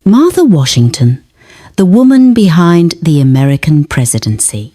Martha Washington, the woman behind the American presidency.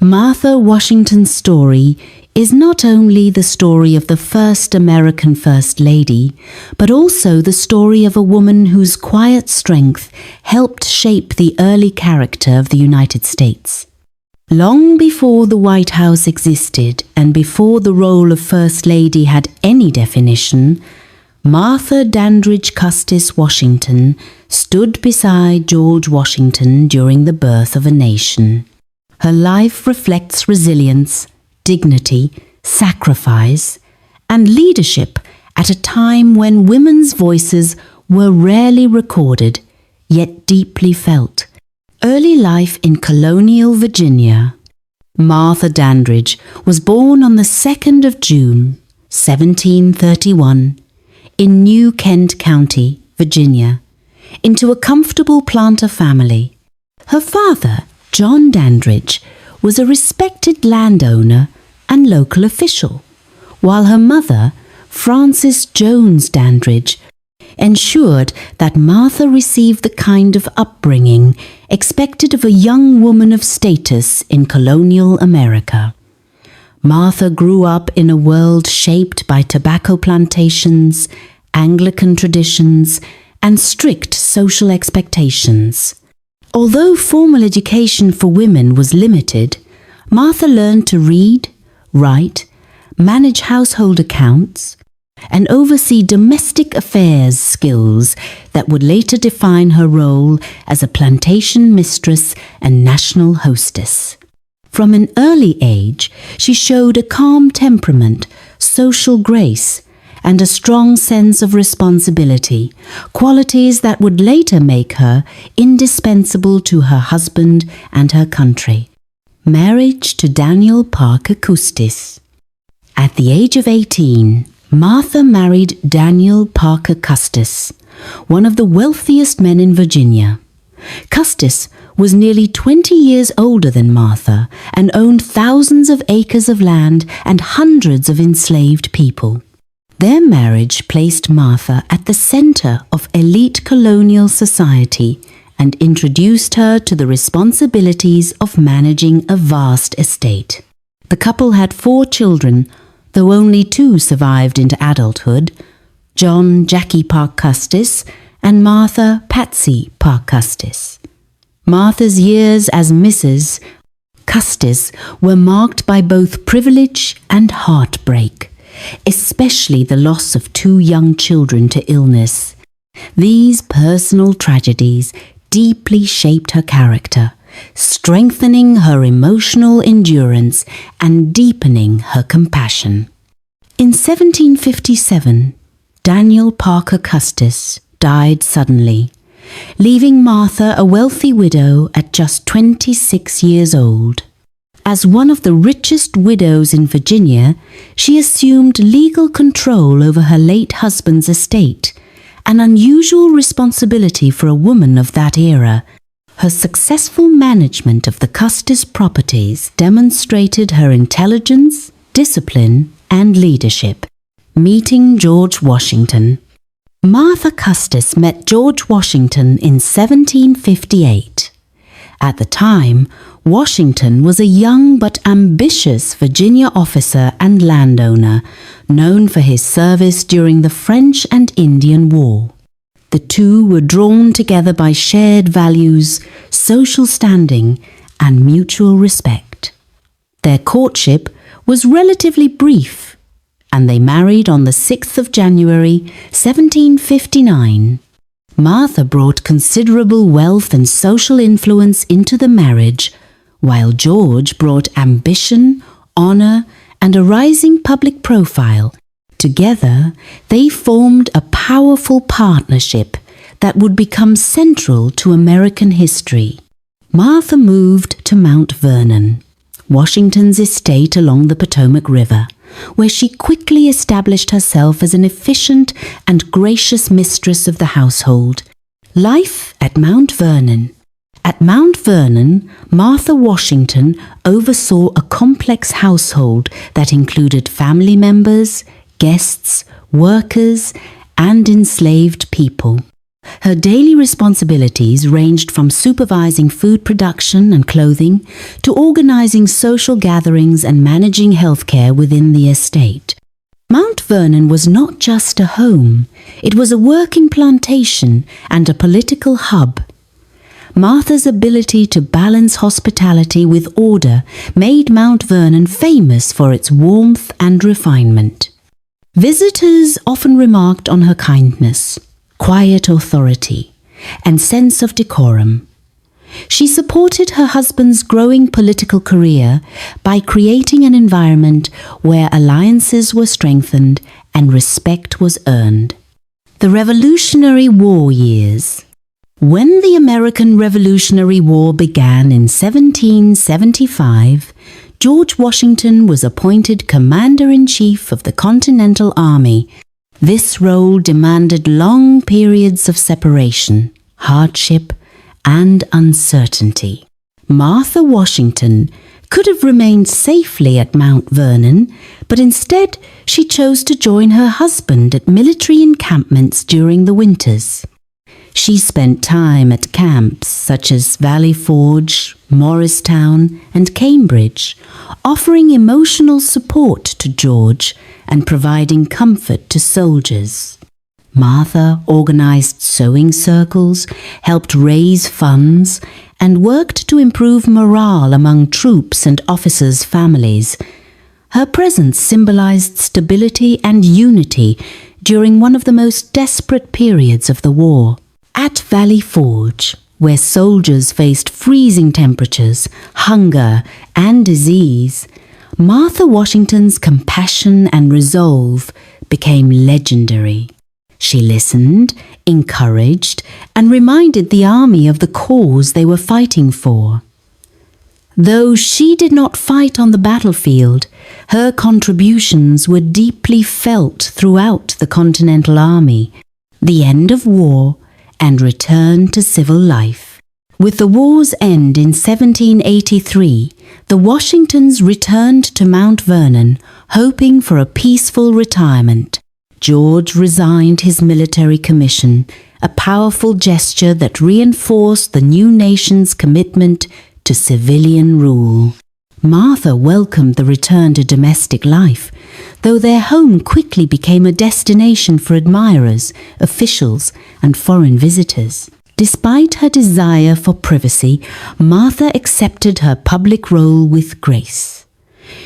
Martha Washington's story is not only the story of the first American First Lady, but also the story of a woman whose quiet strength helped shape the early character of the United States. Long before the White House existed and before the role of First Lady had any definition, Martha Dandridge Custis Washington stood beside George Washington during the birth of a nation. Her life reflects resilience, dignity, sacrifice, and leadership at a time when women's voices were rarely recorded, yet deeply felt. Early life in colonial Virginia. Martha Dandridge was born on the 2nd of June, 1731, in New Kent County, Virginia, into a comfortable planter family. Her father, John Dandridge, was a respected landowner and local official, while her mother, Frances Jones Dandridge, ensured that Martha received the kind of upbringing expected of a young woman of status in colonial America. Martha grew up in a world shaped by tobacco plantations, Anglican traditions, and strict social expectations. Although formal education for women was limited, Martha learned to read, write, manage household accounts, and oversee domestic affairs skills that would later define her role as a plantation mistress and national hostess. From an early age, she showed a calm temperament, social grace, and a strong sense of responsibility, qualities that would later make her indispensable to her husband and her country. Marriage to Daniel Parker Custis. At the age of 18, Martha married Daniel Parker Custis, one of the wealthiest men in Virginia. Custis was nearly 20 years older than Martha and owned thousands of acres of land and hundreds of enslaved people. Their marriage placed Martha at the center of elite colonial society and introduced her to the responsibilities of managing a vast estate. The couple had 4 children, though only 2 survived into adulthood, John Jackie Parke Custis and Martha Patsy Parke Custis. Martha's years as Mrs. Custis were marked by both privilege and heartbreak, especially the loss of 2 young children to illness. These personal tragedies deeply shaped her character, strengthening her emotional endurance and deepening her compassion. In 1757, Daniel Parker Custis died suddenly, leaving Martha a wealthy widow at just 26 years old. As one of the richest widows in Virginia, she assumed legal control over her late husband's estate, an unusual responsibility for a woman of that era. Her successful management of the Custis properties demonstrated her intelligence, discipline, and leadership. Meeting George Washington. Martha Custis met George Washington in 1758. At the time, Washington was a young but ambitious Virginia officer and landowner, known for his service during the French and Indian War. The two were drawn together by shared values, social standing, and mutual respect. Their courtship was relatively brief, and they married on the 6th of January, 1759. Martha brought considerable wealth and social influence into the marriage, while George brought ambition, honor, and a rising public profile. Together, they formed a powerful partnership that would become central to American history. Martha moved to Mount Vernon, Washington's estate along the Potomac River, where she quickly established herself as an efficient and gracious mistress of the household. Life at Mount Vernon. At Mount Vernon, Martha Washington oversaw a complex household that included family members, guests, workers, and enslaved people. Her daily responsibilities ranged from supervising food production and clothing to organizing social gatherings and managing healthcare within the estate. Mount Vernon was not just a home, it was a working plantation and a political hub. Martha's ability to balance hospitality with order made Mount Vernon famous for its warmth and refinement. Visitors often remarked on her kindness, quiet authority, and sense of decorum. She supported her husband's growing political career by creating an environment where alliances were strengthened and respect was earned. The Revolutionary War years. When the American Revolutionary War began in 1775, George Washington was appointed Commander-in-Chief of the Continental Army. This role demanded long periods of separation, hardship, and uncertainty. Martha Washington could have remained safely at Mount Vernon, but instead she chose to join her husband at military encampments during the winters. She spent time at camps such as Valley Forge, Morristown, and Cambridge, offering emotional support to George and providing comfort to soldiers. Martha organized sewing circles, helped raise funds, and worked to improve morale among troops and officers' families. Her presence symbolized stability and unity during one of the most desperate periods of the war. At Valley Forge, where soldiers faced freezing temperatures, hunger, and disease, Martha Washington's compassion and resolve became legendary. She listened, encouraged, and reminded the army of the cause they were fighting for. Though she did not fight on the battlefield, her contributions were deeply felt throughout the Continental Army. The end of war and return to civil life. With the war's end in 1783, the Washingtons returned to Mount Vernon, hoping for a peaceful retirement. George resigned his military commission, a powerful gesture that reinforced the new nation's commitment to civilian rule. Martha welcomed the return to domestic life, though their home quickly became a destination for admirers, officials, and foreign visitors. Despite her desire for privacy, Martha accepted her public role with grace.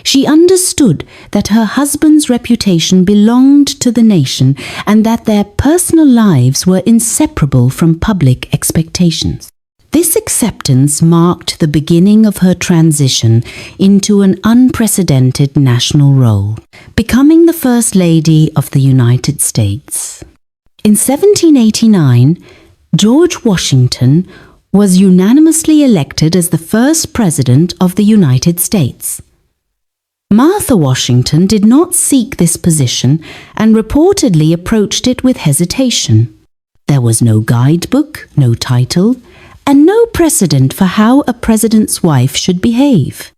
She understood that her husband's reputation belonged to the nation and that their personal lives were inseparable from public expectations. This acceptance marked the beginning of her transition into an unprecedented national role, becoming the First Lady of the United States. In 1789, George Washington was unanimously elected as the first President of the United States. Martha Washington did not seek this position and reportedly approached it with hesitation. There was no guidebook, no title, and no precedent for how a president's wife should behave.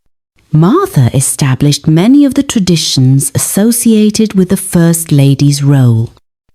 Martha established many of the traditions associated with the First Lady's role.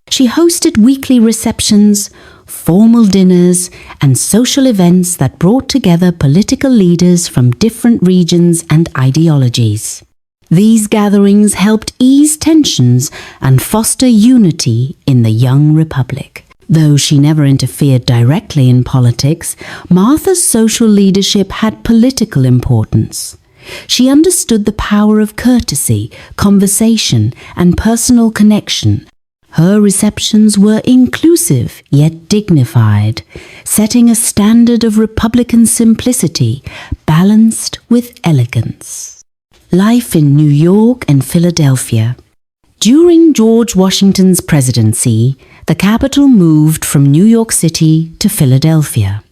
She hosted weekly receptions, formal dinners, and social events that brought together political leaders from different regions and ideologies. These gatherings helped ease tensions and foster unity in the young republic. Though she never interfered directly in politics, Martha's social leadership had political importance. She understood the power of courtesy, conversation, and personal connection. Her receptions were inclusive yet dignified, setting a standard of Republican simplicity, balanced with elegance. Life in New York and Philadelphia. During George Washington's presidency, the capital moved from New York City to Philadelphia.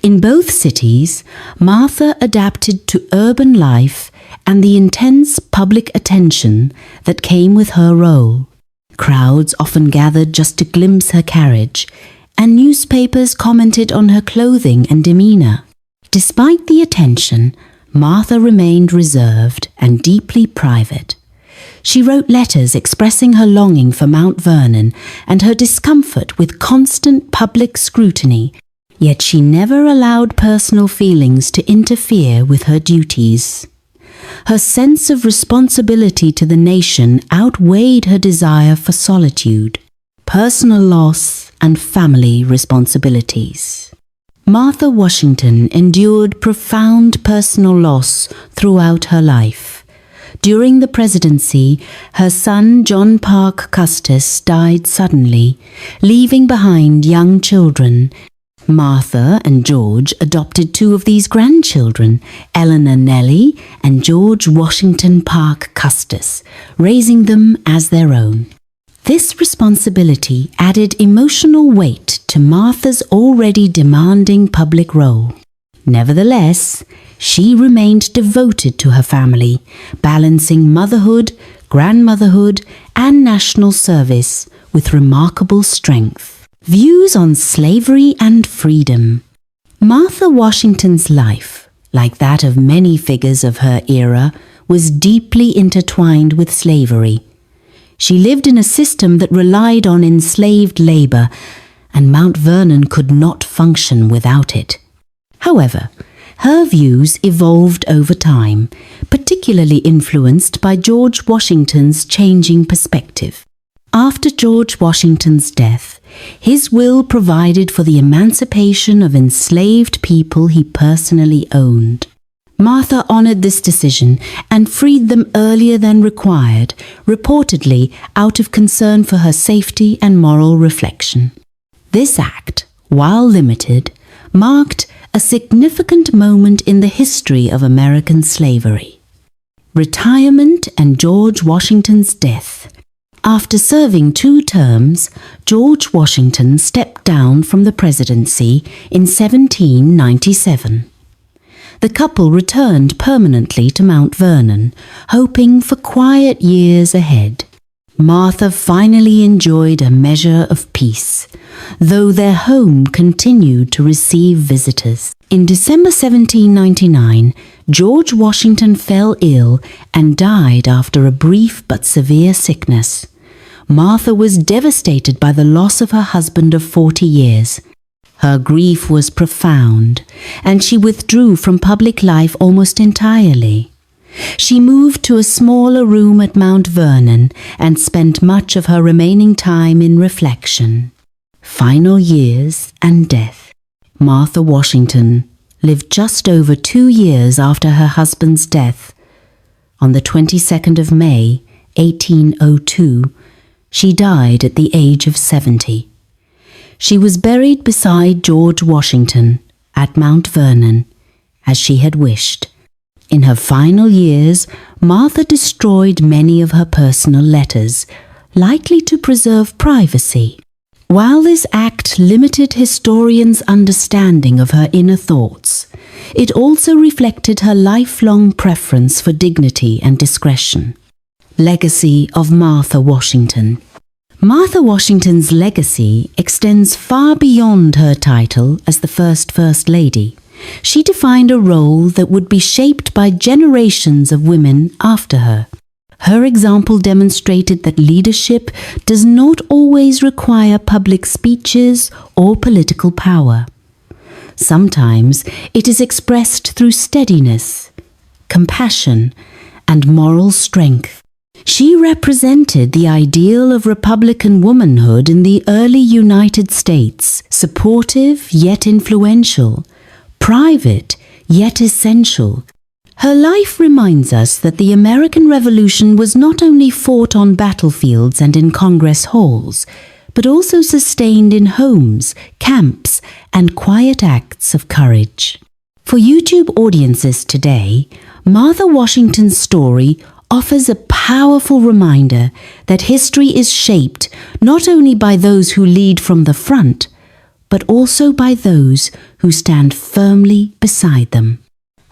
In both cities, Martha adapted to urban life and the intense public attention that came with her role. Crowds often gathered just to glimpse her carriage, and newspapers commented on her clothing and demeanor. Despite the attention, Martha remained reserved and deeply private. She wrote letters expressing her longing for Mount Vernon and her discomfort with constant public scrutiny, yet she never allowed personal feelings to interfere with her duties. Her sense of responsibility to the nation outweighed her desire for solitude, personal loss, and family responsibilities. Martha Washington endured profound personal loss throughout her life. During the presidency, her son John Parke Custis died suddenly, leaving behind young children. Martha and George adopted two of these grandchildren, Eleanor Nellie and George Washington Parke Custis, raising them as their own. This responsibility added emotional weight to Martha's already demanding public role. Nevertheless, she remained devoted to her family, balancing motherhood, grandmotherhood, and national service with remarkable strength. Views on slavery and freedom. Martha Washington's life, like that of many figures of her era, was deeply intertwined with slavery. She lived in a system that relied on enslaved labor, and Mount Vernon could not function without it. However, her views evolved over time, particularly influenced by George Washington's changing perspective. After George Washington's death, his will provided for the emancipation of enslaved people he personally owned. Martha honored this decision and freed them earlier than required, reportedly out of concern for her safety and moral reflection. This act, while limited, marked a significant moment in the history of American slavery. Retirement and George Washington's death. After serving 2 terms, George Washington stepped down from the presidency in 1797. The couple returned permanently to Mount Vernon, hoping for quiet years ahead. Martha finally enjoyed a measure of peace, though their home continued to receive visitors. In December 1799, George Washington fell ill and died after a brief but severe sickness. Martha was devastated by the loss of her husband of 40 years. Her grief was profound, and she withdrew from public life almost entirely. She moved to a smaller room at Mount Vernon and spent much of her remaining time in reflection. Final years and death. Martha Washington lived just over 2 years after her husband's death. On the 22nd of May, 1802, she died at the age of 70. She was buried beside George Washington at Mount Vernon, as she had wished. In her final years, Martha destroyed many of her personal letters, likely to preserve privacy. While this act limited historians' understanding of her inner thoughts, it also reflected her lifelong preference for dignity and discretion. Legacy of Martha Washington. Martha Washington's legacy extends far beyond her title as the First Lady. She defined a role that would be shaped by generations of women after her. Her example demonstrated that leadership does not always require public speeches or political power. Sometimes it is expressed through steadiness, compassion, and moral strength. She represented the ideal of Republican womanhood in the early United States, supportive yet influential, private yet essential. Her life reminds us that the American Revolution was not only fought on battlefields and in Congress halls, but also sustained in homes, camps, and quiet acts of courage. For YouTube audiences today, Martha Washington's story offers a powerful reminder that history is shaped not only by those who lead from the front, but also by those who stand firmly beside them.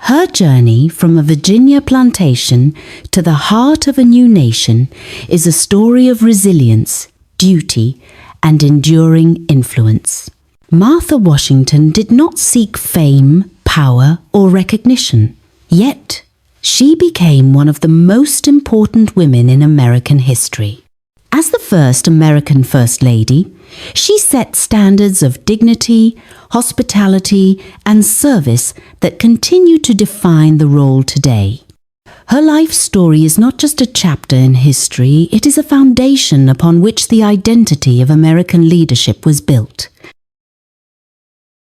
Her journey from a Virginia plantation to the heart of a new nation is a story of resilience, duty, and enduring influence. Martha Washington did not seek fame, power, or recognition. Yet, She became one of the most important women in American history. As the first American First Lady, she set standards of dignity, hospitality, and service that continue to define the role today. Her life story is not just a chapter in history, it is a foundation upon which the identity of American leadership was built.